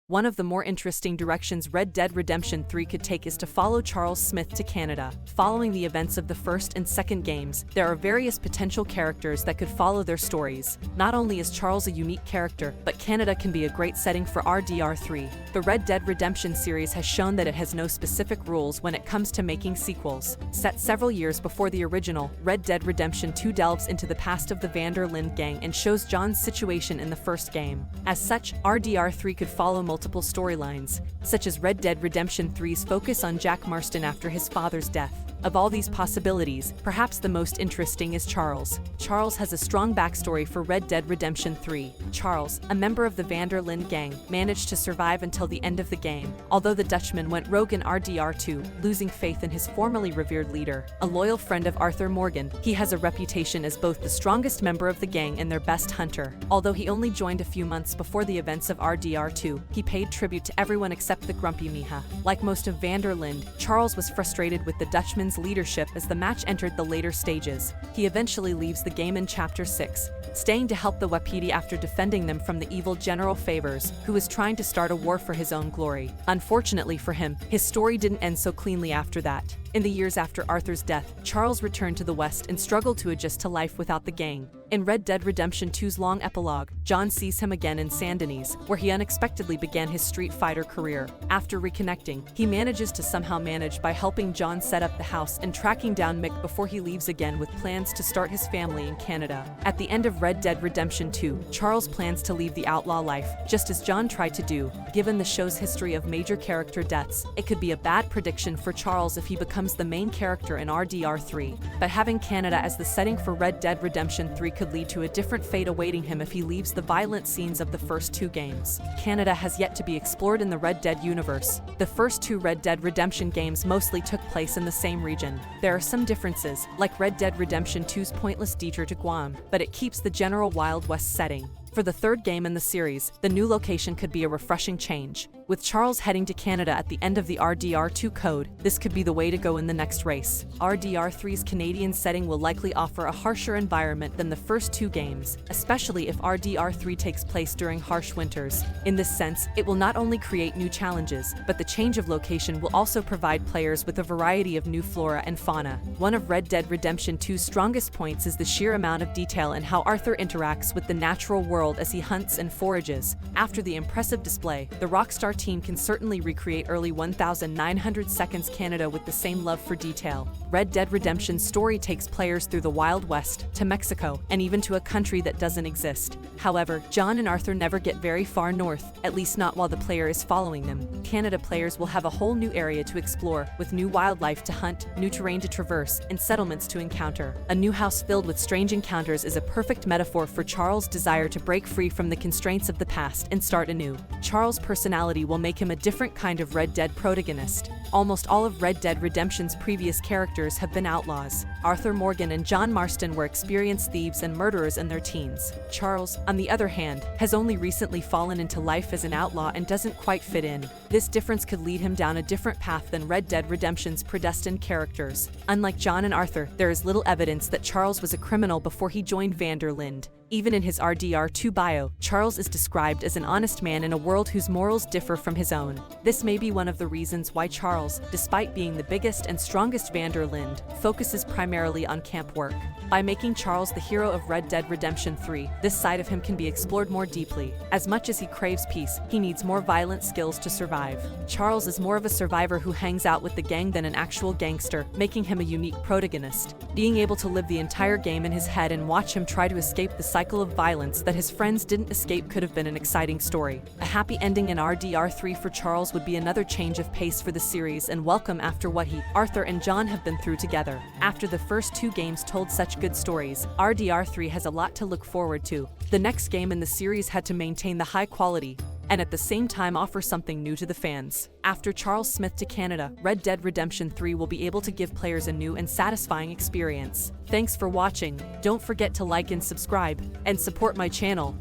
One of the more interesting directions Red Dead Redemption 3 could take is to follow Charles Smith to Canada. Following the events of the first and second games, there are various potential characters that could follow their stories. Not only is Charles a unique character, but Canada can be a great setting for RDR3. The Red Dead Redemption series has shown that it has no specific rules when it comes to making sequels. Set several years before the original, Red Dead Redemption 2 delves into the past of the van der Linde gang and shows John's situation in the first game. As such, RDR3 could follow multiple storylines, such as Red Dead Redemption 3's focus on Jack Marston after his father's death. Of all these possibilities, perhaps the most interesting is Charles. Charles has a strong backstory for Red Dead Redemption 3. Charles, a member of the van der Linde gang, managed to survive until the end of the game, although the Dutchman went rogue in RDR2, losing faith in his formerly revered leader. A loyal friend of Arthur Morgan, he has a reputation as both the strongest member of the gang and their best hunter. Although he only joined a few months before the events of RDR2, he paid tribute to everyone except the grumpy Mija. Like most of van der Linde, Charles was frustrated with the Dutchman's leadership as the match entered the later stages. He eventually leaves the game in Chapter 6, staying to help the Wapiti after defending them from the evil General Favors, who was trying to start a war for his own glory. Unfortunately for him, his story didn't end so cleanly after that. In the years after Arthur's death, Charles returned to the West and struggled to adjust to life without the gang. In Red Dead Redemption 2's long epilogue, John sees him again in Saint Denis, where he unexpectedly began his Street Fighter career. After reconnecting, he manages to somehow manage by helping John set up the house and tracking down Mick before he leaves again with plans to start his family in Canada. At the end of Red Dead Redemption 2, Charles plans to leave the outlaw life, just as John tried to do. Given the show's history of major character deaths, it could be a bad prediction for Charles if he becomes the main character in RDR3. But having Canada as the setting for Red Dead Redemption 3 could lead to a different fate awaiting him if he leaves the violent scenes of the first two games. Canada has yet to be explored in the Red Dead universe. The first two Red Dead Redemption games mostly took place in the same region. There are some differences, like Red Dead Redemption 2's pointless detour to Guam, but it keeps the general Wild West setting. For the third game in the series, the new location could be a refreshing change. With Charles heading to Canada at the end of the RDR2 code, this could be the way to go in the next race. RDR3's Canadian setting will likely offer a harsher environment than the first two games, especially if RDR3 takes place during harsh winters. In this sense, it will not only create new challenges, but the change of location will also provide players with a variety of new flora and fauna. One of Red Dead Redemption 2's strongest points is the sheer amount of detail in how Arthur interacts with the natural world as he hunts and forages. After the impressive display, the Rockstar team can certainly recreate early 1900 seconds Canada with the same love for detail. Red Dead Redemption's story takes players through the Wild West, to Mexico, and even to a country that doesn't exist. However, John and Arthur never get very far north, at least not while the player is following them. Canada players will have a whole new area to explore, with new wildlife to hunt, new terrain to traverse, and settlements to encounter. A new house filled with strange encounters is a perfect metaphor for Charles' desire to break free from the constraints of the past and start anew. Charles' personality will make him a different kind of Red Dead protagonist. Almost all of Red Dead Redemption's previous characters have been outlaws. Arthur Morgan and John Marston were experienced thieves and murderers in their teens. Charles, on the other hand, has only recently fallen into life as an outlaw and doesn't quite fit in. This difference could lead him down a different path than Red Dead Redemption's predestined characters. Unlike John and Arthur, there is little evidence that Charles was a criminal before he joined van der Linde. Even in his RDR2 bio, Charles is described as an honest man in a world whose morals differ from his own. This may be one of the reasons why Charles, despite being the biggest and strongest van der Linde, focuses primarily on camp work. By making Charles the hero of Red Dead Redemption 3, this side of him can be explored more deeply. As much as he craves peace, he needs more violent skills to survive. Charles is more of a survivor who hangs out with the gang than an actual gangster, making him a unique protagonist. Being able to live the entire game in his head and watch him try to escape the cycle of violence that his friends didn't escape could have been an exciting story. A happy ending in RDR3 for Charles would be another change of pace for the series and welcome after what Arthur and John have been through together. After the first two games told such good stories, RDR3 has a lot to look forward to. The next game in the series had to maintain the high quality and at the same time offer something new to the fans. After Charles Smith to Canada, Red Dead Redemption 3 will be able to give players a new and satisfying experience. Thanks for watching. Don't forget to like and subscribe, and support my channel.